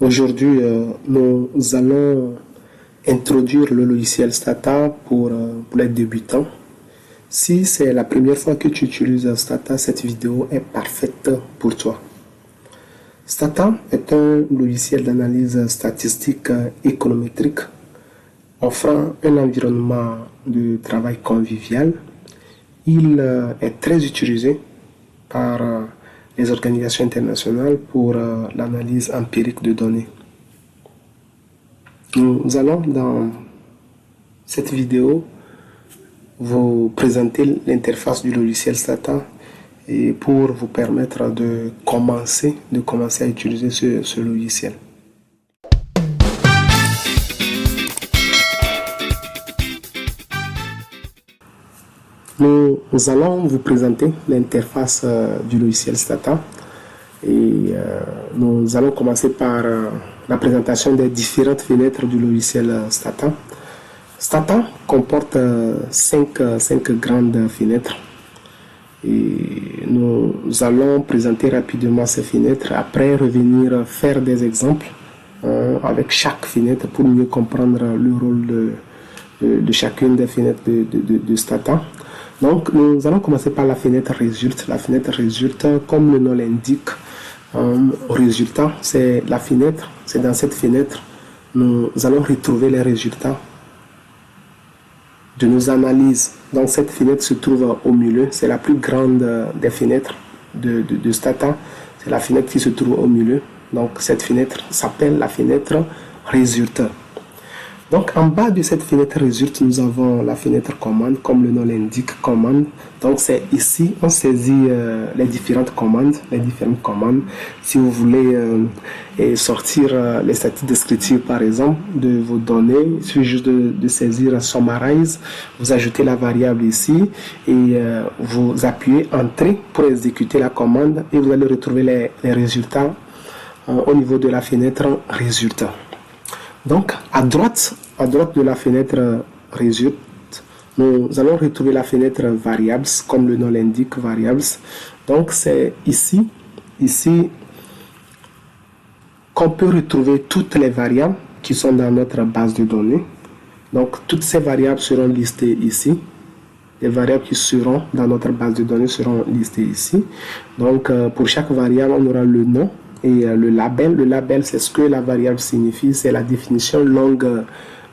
Aujourd'hui, nous allons introduire le logiciel Stata pour les débutants. Si c'est la première fois que tu utilises Stata, cette vidéo est parfaite pour toi. Stata est un logiciel d'analyse statistique économétrique offrant un environnement de travail convivial. Il est très utilisé par les organisations internationales pour l'analyse empirique de données. Nous allons dans cette vidéo vous présenter l'interface du logiciel Stata et pour vous permettre de commencer à utiliser ce logiciel. Nous allons vous présenter l'interface du logiciel Stata et nous allons commencer par la présentation des différentes fenêtres du logiciel Stata. Stata comporte cinq grandes fenêtres et nous allons présenter rapidement ces fenêtres, après revenir faire des exemples avec chaque fenêtre pour mieux comprendre le rôle de chacune des fenêtres de Stata. Donc, nous allons commencer par la fenêtre résulte. La fenêtre résulte, comme le nom l'indique, résultat, c'est la fenêtre. C'est dans cette fenêtre, nous allons retrouver les résultats de nos analyses. Donc, cette fenêtre se trouve au milieu. C'est la plus grande des fenêtres de Stata. C'est la fenêtre qui se trouve au milieu. Donc, cette fenêtre s'appelle la fenêtre résultat. Donc, en bas de cette fenêtre résulte, nous avons la fenêtre commande, comme le nom l'indique, commande. Donc, c'est ici, on saisit les différentes commandes, Si vous voulez sortir les statistiques descriptives, par exemple, de vos données, il suffit juste de saisir summarize, vous ajoutez la variable ici et vous appuyez entrée pour exécuter la commande et vous allez retrouver les résultats au niveau de la fenêtre résultat. Donc, à droite de la fenêtre résulte, nous allons retrouver la fenêtre variables, comme le nom l'indique, variables. Donc, c'est ici qu'on peut retrouver toutes les variables qui sont dans notre base de données. Donc, toutes ces variables seront listées ici. Les variables qui seront dans notre base de données seront listées ici. Donc, pour chaque variable, on aura le nom et le label. Le label, c'est ce que la variable signifie, c'est la définition longue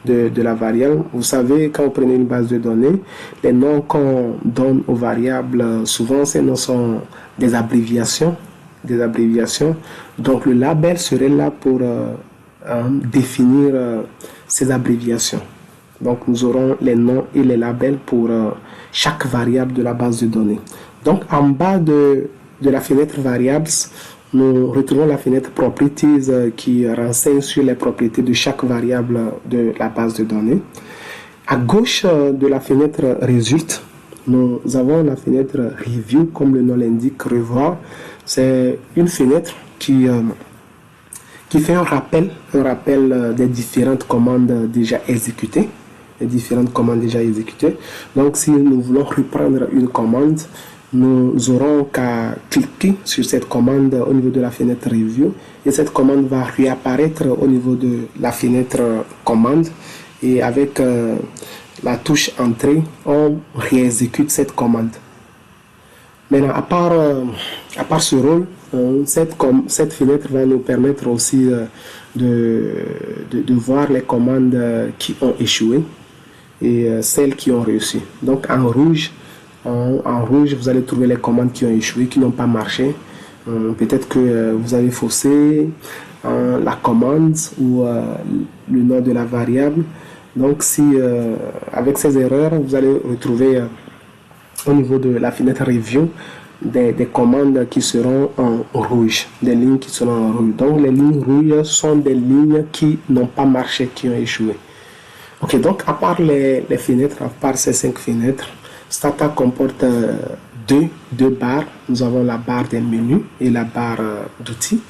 de la variable. Vous savez, quand vous prenez une base de données, les noms qu'on donne aux variables, souvent ces noms sont des abréviations. Donc le label serait là pour définir ces abréviations. Donc nous aurons les noms et les labels pour chaque variable de la base de données. Donc en bas de la fenêtre variables, nous retrouvons la fenêtre Properties qui renseigne sur les propriétés de chaque variable de la base de données. À gauche de la fenêtre Result, nous avons la fenêtre Review, comme le nom l'indique, revoir. C'est une fenêtre qui fait un rappel des différentes commandes déjà exécutées. Donc, si nous voulons reprendre une commande, nous aurons qu'à cliquer sur cette commande au niveau de la fenêtre Review et cette commande va réapparaître au niveau de la fenêtre commande et avec la touche entrée, on réexécute cette commande. Maintenant, à part ce rôle, cette fenêtre va nous permettre aussi de voir les commandes qui ont échoué et celles qui ont réussi. Donc en rouge, vous allez trouver les commandes qui ont échoué, qui n'ont pas marché. Peut-être que vous avez faussé la commande ou le nom de la variable. Donc, avec ces erreurs, vous allez retrouver au niveau de la fenêtre Review des commandes qui seront en rouge, des lignes qui seront en rouge. Donc, les lignes rouges sont des lignes qui n'ont pas marché, qui ont échoué. Ok, donc à part les fenêtres, à part ces 5 fenêtres, Stata comporte deux barres. Nous avons la barre des menus et la barre d'outils.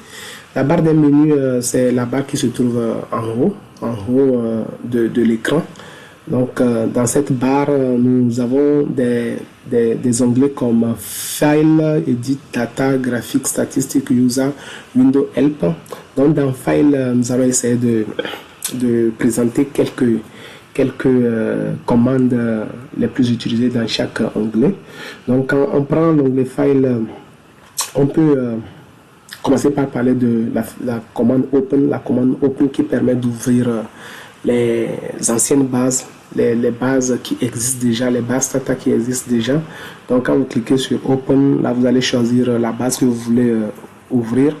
La barre des menus, c'est la barre qui se trouve en haut de l'écran. Donc, dans cette barre, nous avons des onglets comme File, Edit, Data, Graphics, Statistics, User, Window Help. Donc, dans File, nous allons essayer de présenter quelques commandes les plus utilisées dans chaque onglet. Donc, quand on prend l'onglet File, on peut commencer par parler de la commande Open, la commande Open qui permet d'ouvrir les anciennes bases, les bases qui existent déjà, les bases data qui existent déjà. Donc, quand vous cliquez sur Open, là, vous allez choisir la base que vous voulez ouvrir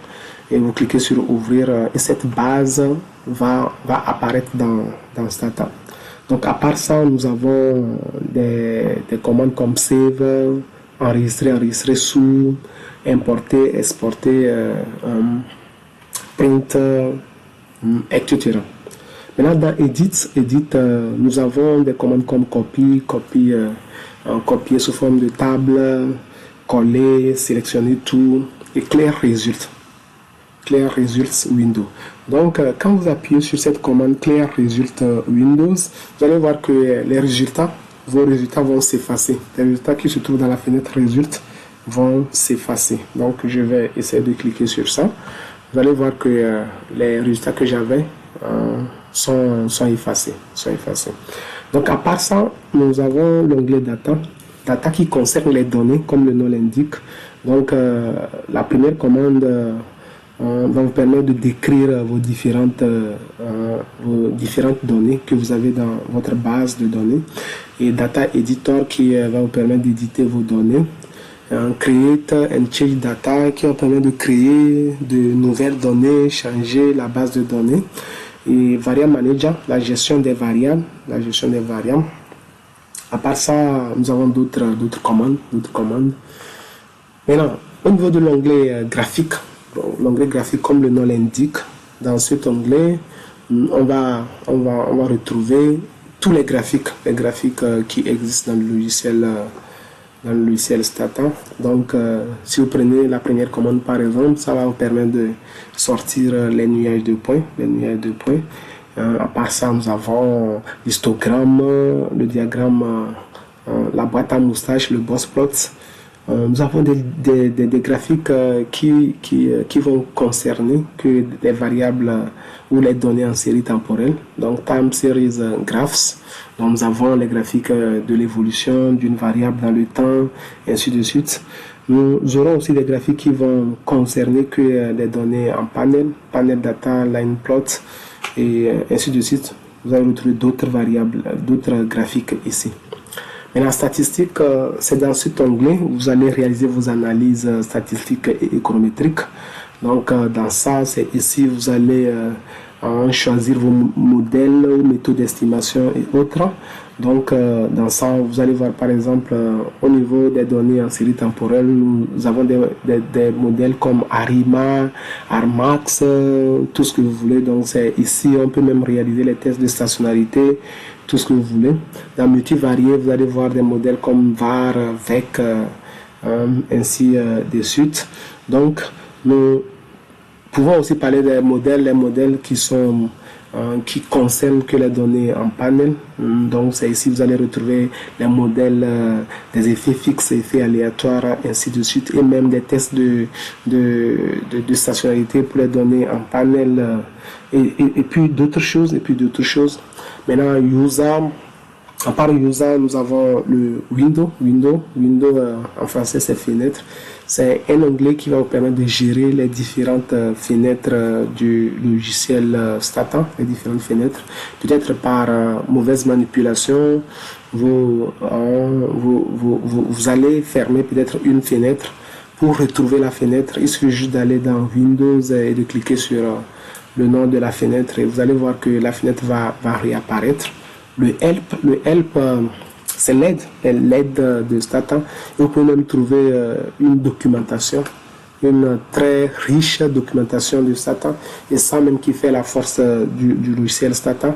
et vous cliquez sur Ouvrir et cette base va apparaître dans Stata. Donc, à part ça, nous avons des commandes comme Save, enregistrer sous, importer, exporter, print, etc. Maintenant, dans Edit, nous avons des commandes comme copier sous forme de table, coller, sélectionner tout, et Clear Result Window. Donc, quand vous appuyez sur cette commande Clear Result Windows, vous allez voir que vos résultats vont s'effacer. Les résultats qui se trouvent dans la fenêtre Result vont s'effacer. Donc, je vais essayer de cliquer sur ça. Vous allez voir que les résultats que j'avais sont effacés. Donc, à part ça, nous avons l'onglet Data qui concerne les données, comme le nom l'indique. Donc, la première commande va vous permettre de décrire vos différentes données que vous avez dans votre base de données. Et Data Editor qui va vous permettre d'éditer vos données. Create and Change Data qui va permettre de créer de nouvelles données, changer la base de données. Et Variable Manager, la gestion des variables. À part ça, nous avons d'autres commandes. Maintenant, au niveau de l'onglet graphique, comme le nom l'indique, dans cet onglet, on va retrouver tous les graphiques qui existent dans le logiciel Stata. Donc, si vous prenez la première commande par exemple, ça va vous permettre de sortir les nuages de points. À part ça, nous avons l'histogramme, le diagramme, la boîte à moustache, le boss plot. Nous avons des graphiques qui vont concerner que les variables ou les données en série temporelle. Donc, Time Series Graphs. Donc, nous avons les graphiques de l'évolution d'une variable dans le temps, et ainsi de suite. Nous aurons aussi des graphiques qui vont concerner que les données en panel data, line plot, et ainsi de suite. Vous allez retrouver d'autres variables, d'autres graphiques ici. Mais la statistique, c'est dans cet onglet où vous allez réaliser vos analyses statistiques et économétriques. Donc, dans ça, c'est ici vous allez choisir vos modèles ou méthodes d'estimation et autres. Donc, dans ça, vous allez voir par exemple au niveau des données en série temporelle, nous avons des modèles comme Arima, Armax, tout ce que vous voulez. Donc, c'est ici, on peut même réaliser les tests de stationnarité, tout ce que vous voulez. Dans multivarié, vous allez voir des modèles comme VAR, VEC, ainsi de suite. Donc, nous pouvons aussi parler des modèles, les modèles qui concernent que les données en panel. Donc, c'est ici vous allez retrouver les modèles des effets fixes, effets aléatoires, ainsi de suite, et même des tests de stationnarité pour les données en panel, et puis d'autres choses, Maintenant, User, à part User, nous avons le Window, en français c'est fenêtre. C'est un onglet qui va vous permettre de gérer les différentes fenêtres du logiciel Stata, les différentes fenêtres. Peut-être par mauvaise manipulation, vous allez fermer peut-être une fenêtre. Pour retrouver la fenêtre, il suffit juste d'aller dans Windows et de cliquer sur le nom de la fenêtre et vous allez voir que la fenêtre va réapparaître. Le help, c'est l'aide de Stata. Vous pouvez même trouver une documentation, une très riche documentation de Stata, et ça même qui fait la force du logiciel Stata.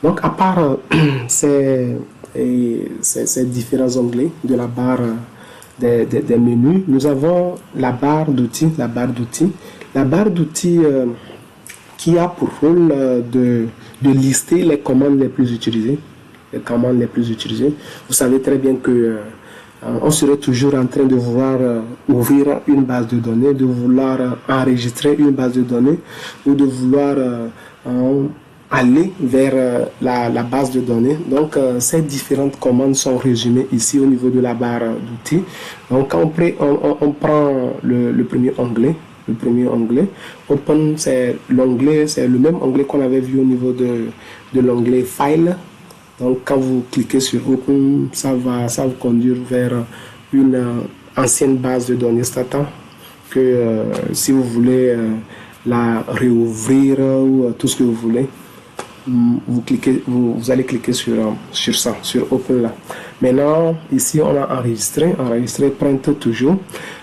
Donc, à part ces différents onglets de la barre des menus, nous avons la barre d'outils. La barre d'outils qui a pour rôle de lister les commandes les plus utilisées. les commandes les plus utilisées. Vous savez très bien que on serait toujours en train de vouloir ouvrir une base de données, de vouloir enregistrer une base de données ou de vouloir aller vers la base de données. Donc, ces différentes commandes sont résumées ici au niveau de la barre d'outils. Donc, quand on prend le premier onglet, Open, c'est l'onglet, c'est le même onglet qu'on avait vu au niveau de l'onglet File. Donc, quand vous cliquez sur Open, ça va vous conduire vers une ancienne base de données Stata que si vous voulez la réouvrir ou tout ce que vous voulez, vous allez cliquer sur ça, sur Open là. Maintenant, ici, on a enregistré print toujours.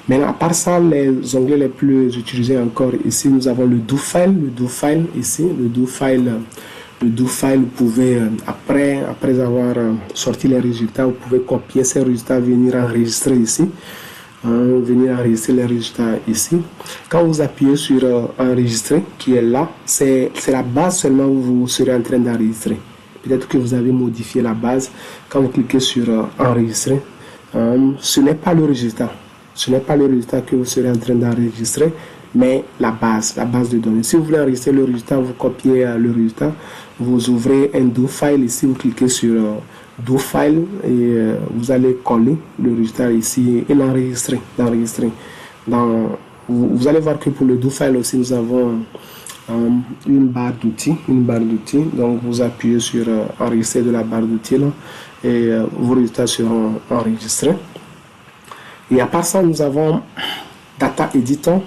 Maintenant, à part ça, les onglets les plus utilisés encore ici, nous avons le Do File ici, le Do File, vous pouvez, après avoir sorti les résultats, vous pouvez copier ces résultats, venir enregistrer ici. Venir enregistrer les résultats ici. Quand vous appuyez sur enregistrer, qui est là, c'est la base seulement où vous serez en train d'enregistrer. Peut-être que vous avez modifié la base. Quand vous cliquez sur enregistrer, ce n'est pas le résultat. Ce n'est pas le résultat que vous serez en train d'enregistrer, mais la base de données. Si vous voulez enregistrer le résultat, vous copiez le résultat, vous ouvrez un Do File ici, vous cliquez sur Do File et vous allez coller le résultat ici et l'enregistrer. Vous allez voir que pour le Do File aussi, nous avons une barre d'outils. Donc vous appuyez sur enregistrer de la barre d'outils et vos résultats seront enregistrés. Et à part ça, nous avons Data Editor.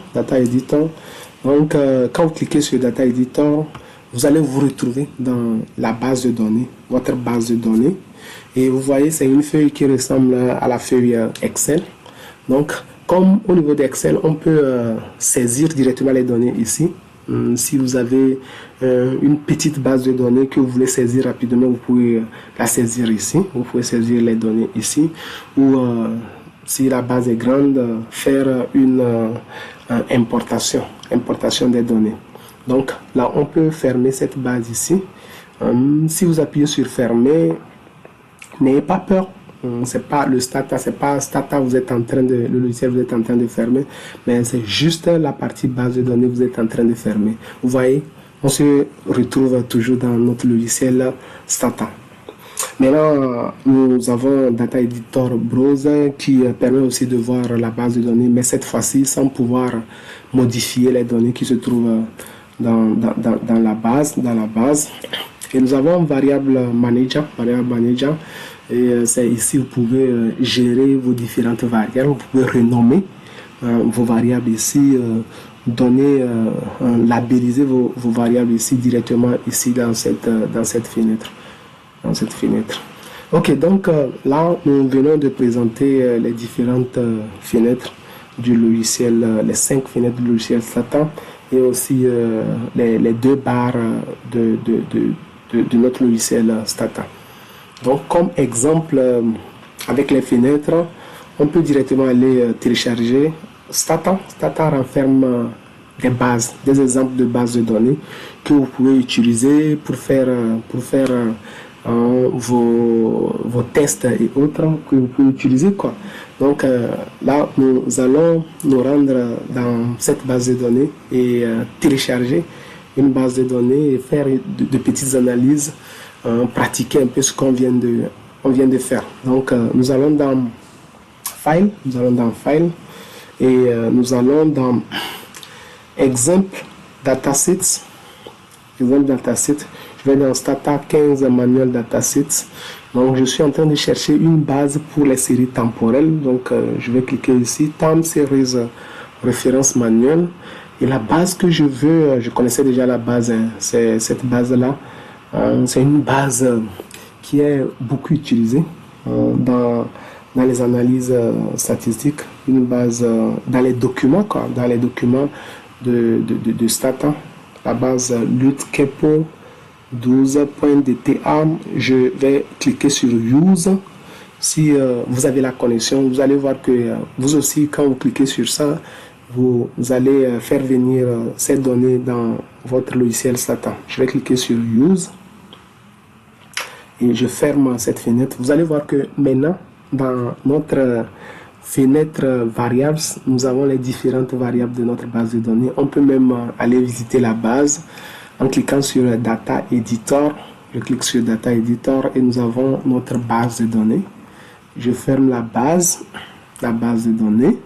Donc quand vous cliquez sur Data Editor, vous allez vous retrouver dans la base de données, votre base de données. Et vous voyez, c'est une feuille qui ressemble à la feuille Excel. Donc, comme au niveau d'Excel, on peut saisir directement les données ici. Si vous avez une petite base de données que vous voulez saisir rapidement, vous pouvez la saisir ici. Vous pouvez saisir les données ici. Ou si la base est grande, faire une importation des données. Donc là, on peut fermer cette base ici. Si vous appuyez sur fermer, n'ayez pas peur. C'est pas le Stata, c'est pas Stata, le logiciel vous êtes en train de fermer, mais c'est juste la partie base de données vous êtes en train de fermer. Vous voyez, on se retrouve toujours dans notre logiciel Stata. Maintenant, nous avons Data Editor Browser qui permet aussi de voir la base de données, mais cette fois-ci sans pouvoir modifier les données qui se trouvent dans la base. Et nous avons variable manager. Et c'est ici vous pouvez gérer vos différentes variables. Vous pouvez renommer vos variables ici, labelliser vos variables ici directement ici dans cette fenêtre. Ok, donc là nous venons de présenter les différentes fenêtres du logiciel, les 5 fenêtres du logiciel Stata et aussi les 2 barres de notre logiciel Stata. Donc comme exemple, avec les fenêtres, on peut directement aller télécharger Stata. Stata renferme des exemples de bases de données que vous pouvez utiliser pour faire vos tests et autres que vous pouvez utiliser, quoi. Donc là, nous allons nous rendre dans cette base de données et télécharger une base de données et faire de petites analyses, pratiquer un peu ce qu'on vient de faire. Donc nous allons dans File, et nous allons dans Exemple Datasets. Je vais dans Stata 15 Manual Datasets. Donc je suis en train de chercher une base pour les séries temporelles. Donc je vais cliquer ici, Time Series Référence Manuel. Et la base que je veux, je connaissais déjà la base, c'est cette base-là. C'est une base qui est beaucoup utilisée dans les analyses statistiques, une base dans les documents, quoi, dans les documents de Stata, la base LUTKEPO 12.dta. Je vais cliquer sur Use. Si vous avez la connexion, vous allez voir que vous aussi, quand vous cliquez sur ça, vous allez faire venir ces données dans votre logiciel Stata. Je vais cliquer sur Use. et je ferme cette fenêtre. Vous allez voir que maintenant, dans notre fenêtre variables, nous avons les différentes variables de notre base de données. On peut même aller visiter la base en cliquant sur Data Editor. Je clique sur Data Editor et nous avons notre base de données. Je ferme la base de données.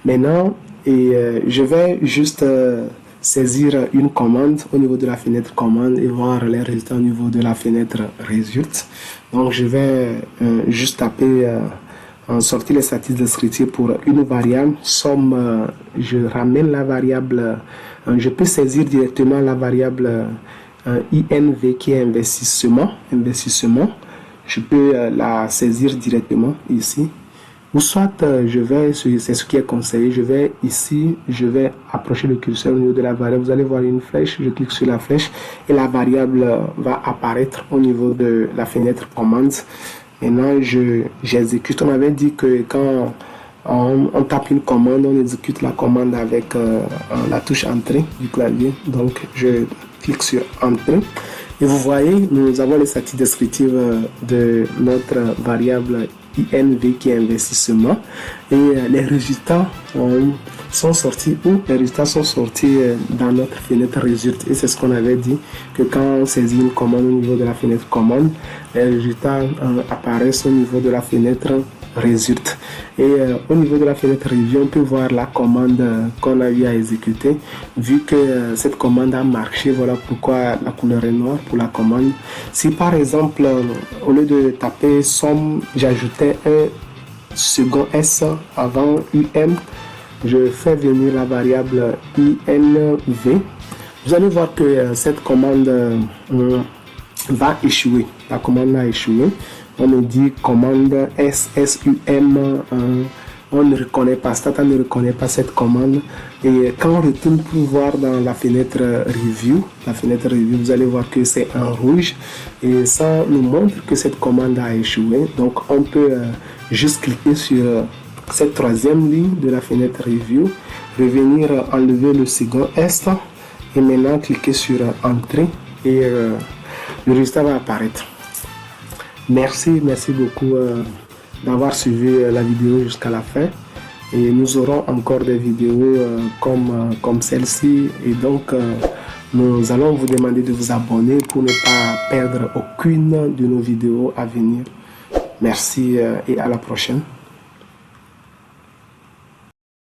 Maintenant, je vais juste saisir une commande au niveau de la fenêtre commande et voir les résultats au niveau de la fenêtre result. Donc, je vais juste taper sortir les statistiques descriptives pour une variable. Somme, je ramène la variable, je peux saisir directement la variable INV qui est investissement. Je peux la saisir directement ici. Ou soit c'est ce qui est conseillé, je vais approcher le curseur au niveau de la variable. Vous allez voir une flèche, je clique sur la flèche et la variable va apparaître au niveau de la fenêtre commande. Maintenant, j'exécute. On avait dit que quand on tape une commande, on exécute la commande avec la touche entrée du clavier. Donc, je clique sur entrée. Et vous voyez, nous avons les statistiques descriptives de notre variable INV qui est investissement. Et les résultats sont sortis où? Les résultats sont sortis dans notre fenêtre résultat. Et c'est ce qu'on avait dit, que quand on saisit une commande au niveau de la fenêtre commande, les résultats apparaissent au niveau de la fenêtre résultat. Et au niveau de la fenêtre review, on peut voir la commande qu'on a eu à exécuter. Vu que cette commande a marché, voilà pourquoi la couleur est noire pour la commande. Si par exemple, au lieu de taper somme, j'ajoutais un second S avant UM, je fais venir la variable INV. Vous allez voir que cette commande va échouer. La commande a échoué. On me dit commande SSUM, on ne reconnaît pas, Stata ne reconnaît pas cette commande. Et quand on retourne pour voir dans la fenêtre review, vous allez voir que c'est en rouge et ça nous montre que cette commande a échoué. Donc on peut juste cliquer sur cette troisième ligne de la fenêtre review, revenir enlever le second S et maintenant cliquer sur entrée et le résultat va apparaître. Merci beaucoup d'avoir suivi la vidéo jusqu'à la fin. Et nous aurons encore des vidéos comme celle-ci. Et donc, nous allons vous demander de vous abonner pour ne pas perdre aucune de nos vidéos à venir. Merci et à la prochaine.